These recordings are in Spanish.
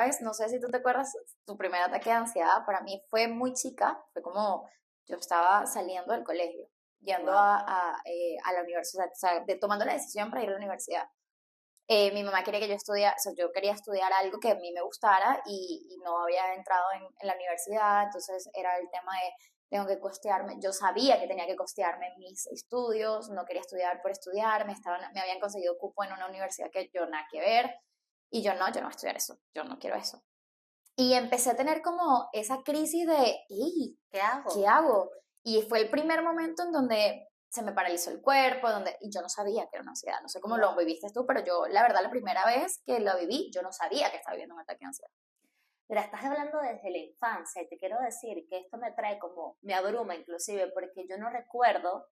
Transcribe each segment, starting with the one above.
vez, no sé si tú te acuerdas, tu primer ataque de ansiedad para mí fue muy chica, fue como yo estaba saliendo del colegio, yendo Wow. a la universidad, o sea, tomando la decisión para ir a la universidad. Mi mamá quería que yo estudiara, o sea, yo quería estudiar algo que a mí me gustara y no había entrado en la universidad, entonces era el tema de tengo que costearme, yo sabía que tenía que costearme mis estudios, no quería estudiar por estudiar, me habían conseguido cupo en una universidad que yo nada que ver, y yo no voy a estudiar eso, yo no quiero eso. Y empecé a tener como esa crisis de, ¡ey! ¿Qué hago? ¿Qué hago? Y fue el primer momento en donde se me paralizó el cuerpo, y yo no sabía que era una ansiedad. No sé cómo lo Wow. viviste tú, pero yo, la verdad, la primera vez que lo viví, yo no sabía que estaba viviendo un ataque de ansiedad. Mira, estás hablando desde la infancia y te quiero decir que esto me trae como, me abruma inclusive, porque yo no recuerdo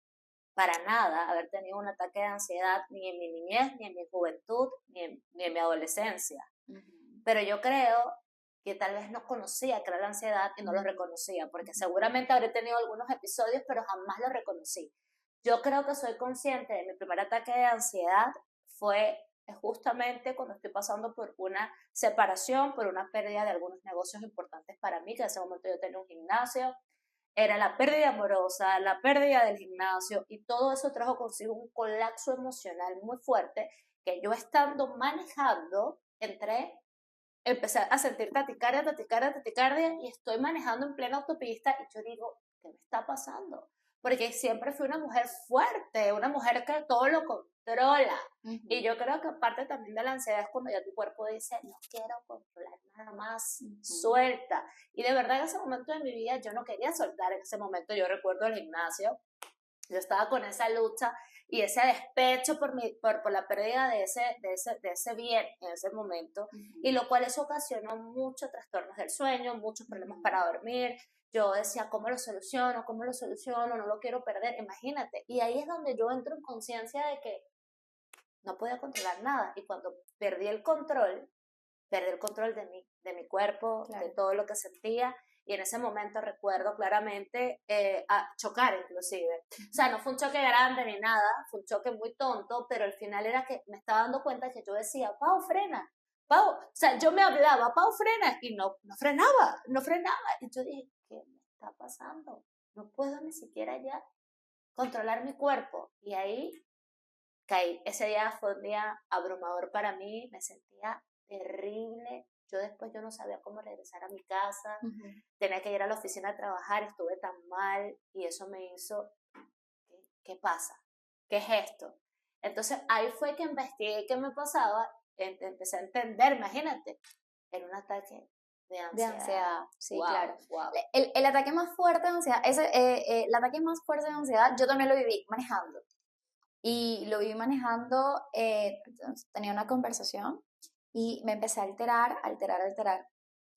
para nada haber tenido un ataque de ansiedad ni en mi niñez, ni en mi juventud, ni en mi adolescencia. Uh-huh. Pero yo creo que tal vez no conocía que era la ansiedad y no lo reconocía, porque seguramente habré tenido algunos episodios, pero jamás lo reconocí. Yo creo que soy consciente de mi primer ataque de ansiedad fue justamente cuando estoy pasando por una separación, por una pérdida de algunos negocios importantes para mí, que en ese momento yo tenía un gimnasio, era la pérdida amorosa, la pérdida del gimnasio y todo eso trajo consigo un colapso emocional muy fuerte que yo estando manejando empecé a sentir taticardia y estoy manejando en plena autopista y yo digo, ¿qué me está pasando? Porque siempre fui una mujer fuerte, una mujer que todo lo controla. Uh-huh. Y yo creo que parte también de la ansiedad es cuando ya tu cuerpo dice, no quiero controlar nada más, suelta. Y de verdad en ese momento de mi vida yo no quería soltar, en ese momento yo recuerdo el gimnasio, yo estaba con esa lucha y ese despecho por la pérdida de ese bien en ese momento, y lo cual eso ocasionó muchos trastornos del sueño, muchos problemas para dormir. Yo decía, ¿cómo lo soluciono? ¿Cómo lo soluciono? No lo quiero perder, imagínate. Y ahí es donde yo entro en conciencia de que no podía controlar nada. Y cuando perdí el control de mi cuerpo, Claro. de todo lo que sentía, y en ese momento recuerdo claramente a chocar inclusive. O sea, no fue un choque grande ni nada, fue un choque muy tonto, pero al final era que me estaba dando cuenta que yo decía, Pau, frena, Pau, o sea, yo me hablaba, Pau, frena, y no frenaba, no frenaba. Y yo dije, ¿qué me está pasando? No puedo ni siquiera ya controlar mi cuerpo. Y ahí caí. Ese día fue un día abrumador para mí, me sentía terrible. Yo no sabía cómo regresar a mi casa, Uh-huh. tenía que ir a la oficina a trabajar, estuve tan mal y eso me hizo, ¿qué pasa? ¿Qué es esto? Entonces ahí fue que investigué qué me pasaba, empecé a entender, imagínate, era un ataque de De ansiedad. ansiedad, sí, claro. Wow, wow. El ataque más fuerte de ansiedad, el ataque más fuerte de ansiedad, yo también lo viví manejando. Y lo viví manejando, tenía una conversación y me empecé a alterar.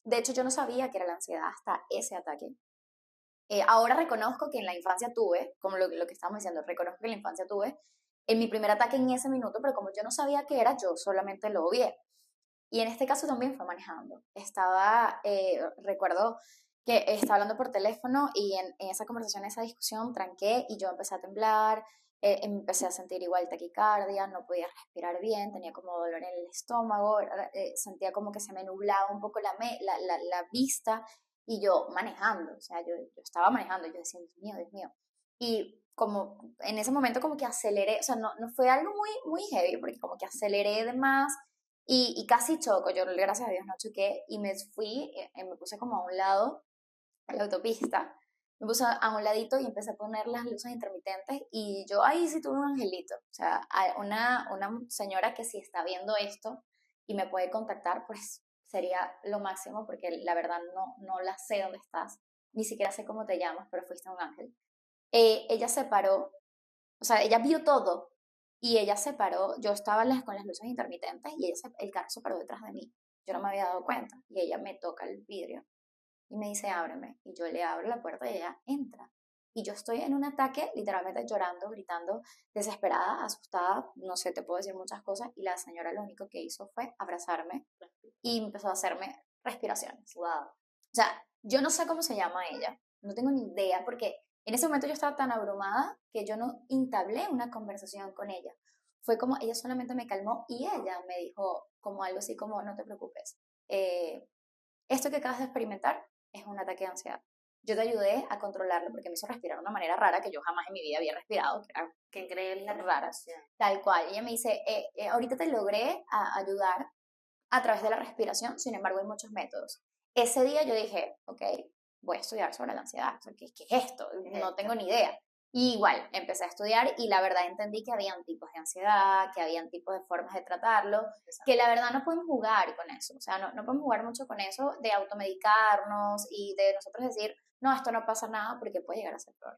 De hecho, yo no sabía que era la ansiedad hasta ese ataque. Ahora reconozco que en la infancia tuve, como lo que estábamos diciendo, reconozco que en la infancia tuve en mi primer ataque en ese minuto, pero como yo no sabía qué era, yo solamente lo odié. Y en este caso también fue manejando. Recuerdo que estaba hablando por teléfono y en esa conversación, esa discusión, tranqué y yo empecé a temblar, empecé a sentir igual taquicardia, no podía respirar bien, tenía como dolor en el estómago, sentía como que se me nublaba un poco la vista y yo manejando, o sea, yo estaba manejando y yo decía, Dios mío. Y como en ese momento como que aceleré, o sea, no fue algo muy, muy heavy, porque como que aceleré de más y casi choco, yo gracias a Dios no choqué y me fui, me puse como a un lado, en la autopista, me puse a un ladito y empecé a poner las luces intermitentes y yo ahí sí tuve un angelito, o sea, una señora que si está viendo esto y me puede contactar, pues sería lo máximo porque la verdad no la sé dónde estás, ni siquiera sé cómo te llamas, pero fuiste un ángel. Ella se paró, o sea, ella vio todo y ella se paró, yo estaba con las luces intermitentes y el carro se paró detrás de mí. Yo no me había dado cuenta y ella me toca el vidrio y me dice, ábreme. Y yo le abro la puerta y ella entra. Y yo estoy en un ataque, literalmente llorando, gritando, desesperada, asustada, no sé, te puedo decir muchas cosas. Y la señora lo único que hizo fue abrazarme y empezó a hacerme respiraciones. Wow. O sea, yo no sé cómo se llama ella, no tengo ni idea, porque en ese momento yo estaba tan abrumada que yo no entablé una conversación con ella. Fue como ella solamente me calmó y ella me dijo como algo así como, no te preocupes, esto que acabas de experimentar es un ataque de ansiedad. Yo te ayudé a controlarlo porque me hizo respirar de una manera rara que yo jamás en mi vida había respirado, que era Qué increíble la rara, respiración. tal cual. Ella me dice, ahorita te logré ayudar a través de la respiración, sin embargo hay muchos métodos. Ese día yo dije, ok, voy a estudiar sobre la ansiedad, ¿qué es esto? No tengo ni idea. Y igual, empecé a estudiar y la verdad entendí que habían tipos de ansiedad, que habían tipos de formas de tratarlo, que la verdad no podemos jugar con eso, o sea, no podemos jugar mucho con eso de automedicarnos y de nosotros decir, no, esto no pasa nada porque puede llegar a ser peor.